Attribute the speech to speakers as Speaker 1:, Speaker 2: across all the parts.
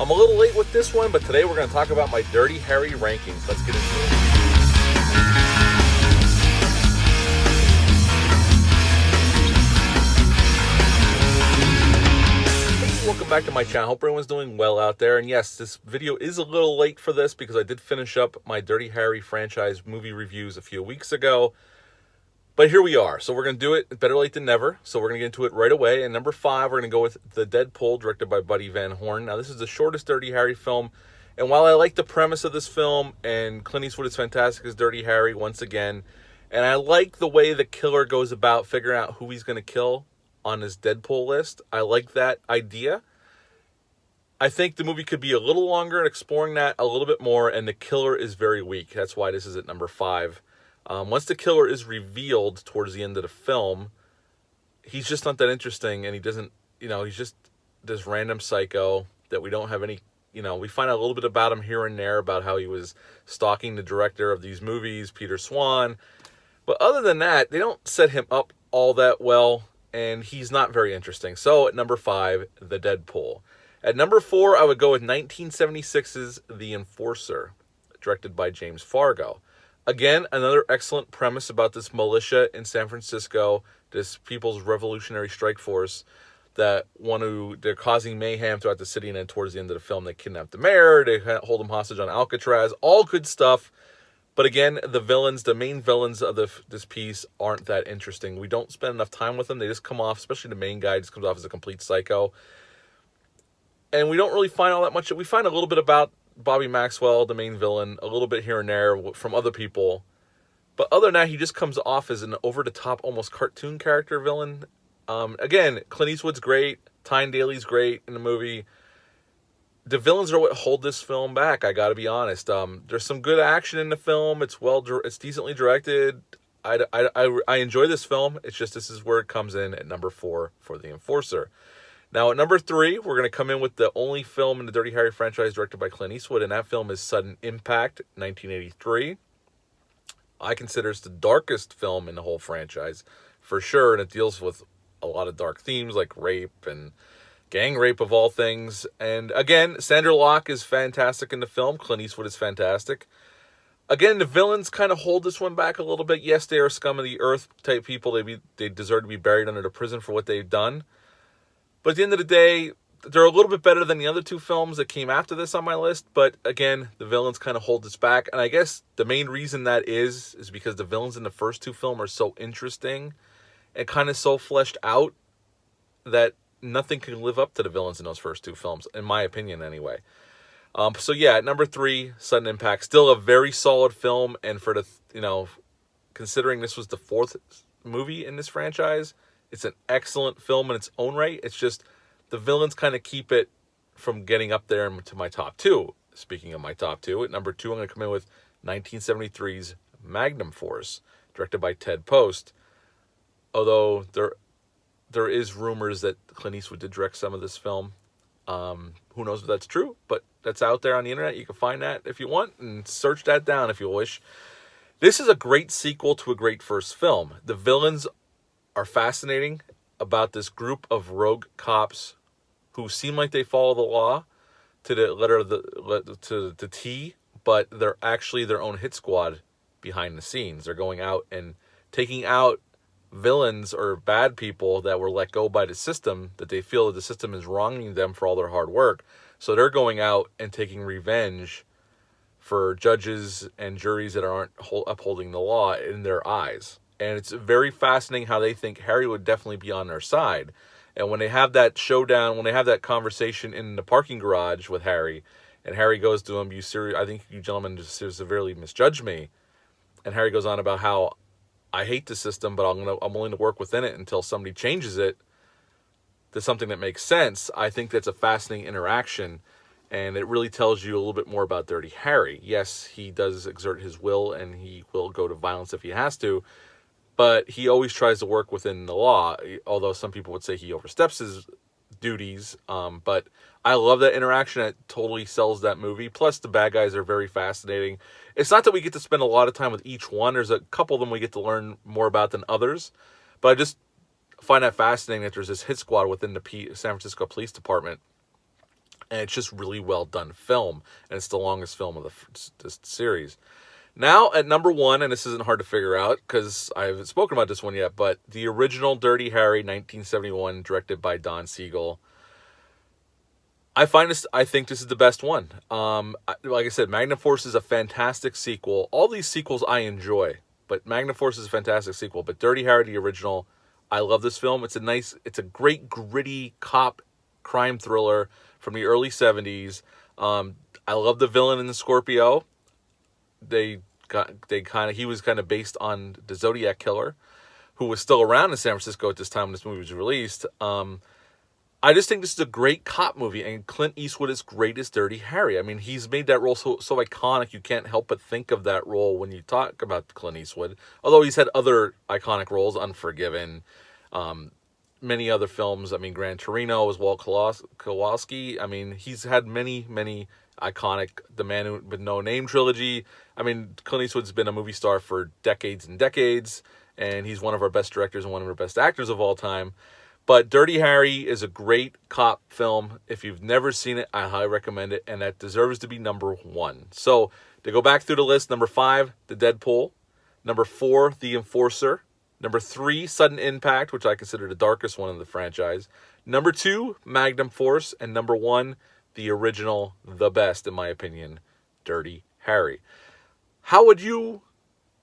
Speaker 1: I'm a little late with this one, but today we're going to talk about my Dirty Harry rankings. Let's get into it. Welcome back to my channel. Hope everyone's doing well out there. And yes, this video is a little late for this because I did finish up my Dirty Harry franchise movie reviews a few weeks ago. But here we are. So we're going to do it better late than never. So we're going to get into it right away. And number 5, we're going to go with The Deadpool, directed by Buddy Van Horn. Now, this is the shortest Dirty Harry film. And while I like the premise of this film, and Clint Eastwood is fantastic as Dirty Harry once again, and I like the way the killer goes about figuring out who he's going to kill on his Deadpool list. I like that idea. I think the movie could be a little longer and exploring that a little bit more, and the killer is very weak. That's why this is at number 5. Once the killer is revealed towards the end of the film, he's just not that interesting, and he doesn't, he's just this random psycho that we don't have any, we find out a little bit about him here and there, about how he was stalking the director of these movies, Peter Swan. But other than that, they don't set him up all that well, and he's not very interesting. So at number 5, The Deadpool. At number 4, I would go with 1976's The Enforcer, directed by James Fargo. Again, another excellent premise about this militia in San Francisco, this People's Revolutionary Strike Force they're causing mayhem throughout the city, and then towards the end of the film, they kidnap the mayor, they hold him hostage on Alcatraz, all good stuff. But again, the main villains of this piece aren't that interesting. We don't spend enough time with them. They just come off, especially the main guy, just comes off as a complete psycho. And we don't really find all that much. We find a little bit about Bobby Maxwell, the main villain, a little bit here and there from other people. But other than that, he just comes off as an over-the-top, almost cartoon character villain. Again, Clint Eastwood's great. Tyne Daly's great in the movie. The villains are what hold this film back, I gotta be honest. There's some good action in the film. It's decently directed. I enjoy this film. It's just this is where it comes in at number 4 for The Enforcer. Now, at number 3, we're going to come in with the only film in the Dirty Harry franchise directed by Clint Eastwood, and that film is Sudden Impact, 1983. I consider it's the darkest film in the whole franchise, for sure, and it deals with a lot of dark themes like rape and gang rape of all things. And again, Sandra Locke is fantastic in the film. Clint Eastwood is fantastic. Again, the villains kind of hold this one back a little bit. Yes, they are scum of the earth type people. They deserve to be buried under the prison for what they've done. But at the end of the day, they're a little bit better than the other 2 films that came after this on my list. But again, the villains kind of hold this back. And I guess the main reason that is because the villains in the first 2 films are so interesting and kind of so fleshed out that nothing can live up to the villains in those first 2 films, in my opinion anyway. So yeah, at number 3, Sudden Impact. Still a very solid film. And for considering this was the 4th movie in this franchise, it's an excellent film in its own right. It's just the villains kind of keep it from getting up there to my top 2. Speaking of my top 2, at number 2, I'm going to come in with 1973's Magnum Force, directed by Ted Post. Although there is rumors that Clint Eastwood did direct some of this film. Who knows if that's true, but that's out there on the internet. You can find that if you want and search that down if you wish. This is a great sequel to a great first film. The villains are fascinating about this group of rogue cops who seem like they follow the law to the letter of the T, but they're actually their own hit squad behind the scenes. They're going out and taking out villains or bad people that were let go by the system, that they feel that the system is wronging them for all their hard work. So they're going out and taking revenge for judges and juries that aren't upholding the law in their eyes. And it's very fascinating how they think Harry would definitely be on their side. And when they have that showdown, when they have that conversation in the parking garage with Harry, and Harry goes to him, I think you gentlemen just severely misjudged me. And Harry goes on about how I hate the system, but I'm willing to work within it until somebody changes it to something that makes sense. I think that's a fascinating interaction, and it really tells you a little bit more about Dirty Harry. Yes, he does exert his will, and he will go to violence if he has to, but he always tries to work within the law, although some people would say he oversteps his duties. But I love that interaction. It totally sells that movie. Plus, the bad guys are very fascinating. It's not that we get to spend a lot of time with each one. There's a couple of them we get to learn more about than others. But I just find that fascinating that there's this hit squad within the San Francisco Police Department. And it's just really well done film, and it's the longest film of this series. Now at number one, and this isn't hard to figure out because I haven't spoken about this one yet, but the original Dirty Harry, 1971, directed by Don Siegel. I think this is the best one. Like I said, Magnum Force is a fantastic sequel. All these sequels I enjoy, but Magnum Force is a fantastic sequel. But Dirty Harry, the original, I love this film. It's a great gritty cop crime thriller from the early 70s. I love the villain in the Scorpio. He was kind of based on the Zodiac Killer, who was still around in San Francisco at this time when this movie was released. I just think this is a great cop movie, and Clint Eastwood is great as Dirty Harry. I mean, he's made that role so iconic, you can't help but think of that role when you talk about Clint Eastwood. Although he's had other iconic roles, Unforgiven, many other films. I mean, Gran Torino was Walt Kowalski. I mean, he's had many iconic, The Man with No Name trilogy. I mean, Clint Eastwood's been a movie star for decades and decades, and he's one of our best directors and one of our best actors of all time. But Dirty Harry is a great cop film. If you've never seen it, I highly recommend it, and that deserves to be number one. So, to go back through the list, number 5, The Deadpool. Number 4, The Enforcer. Number 3, Sudden Impact, which I consider the darkest one in the franchise. Number 2, Magnum Force. And number 1, the original, the best, in my opinion, Dirty Harry. How would you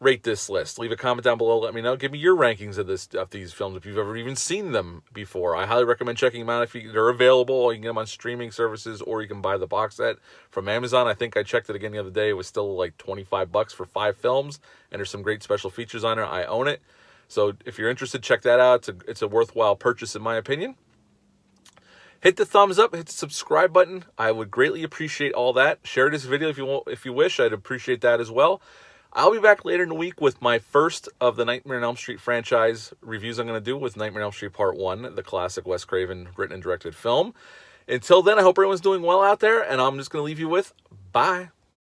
Speaker 1: rate this list? Leave a comment down below. Let me know. Give me your rankings of these films if you've ever even seen them before. I highly recommend checking them out if they're available. Or you can get them on streaming services, or you can buy the box set from Amazon. I think I checked it again the other day. It was still like $25 for 5 films, and there's some great special features on it. I own it. So if you're interested, check that out. It's a worthwhile purchase in my opinion. Hit the thumbs up, hit the subscribe button. I would greatly appreciate all that. Share this video if you wish. I'd appreciate that as well. I'll be back later in the week with my first of the Nightmare on Elm Street franchise reviews I'm going to do with Nightmare on Elm Street Part 1, the classic Wes Craven written and directed film. Until then, I hope everyone's doing well out there, and I'm just going to leave you with bye.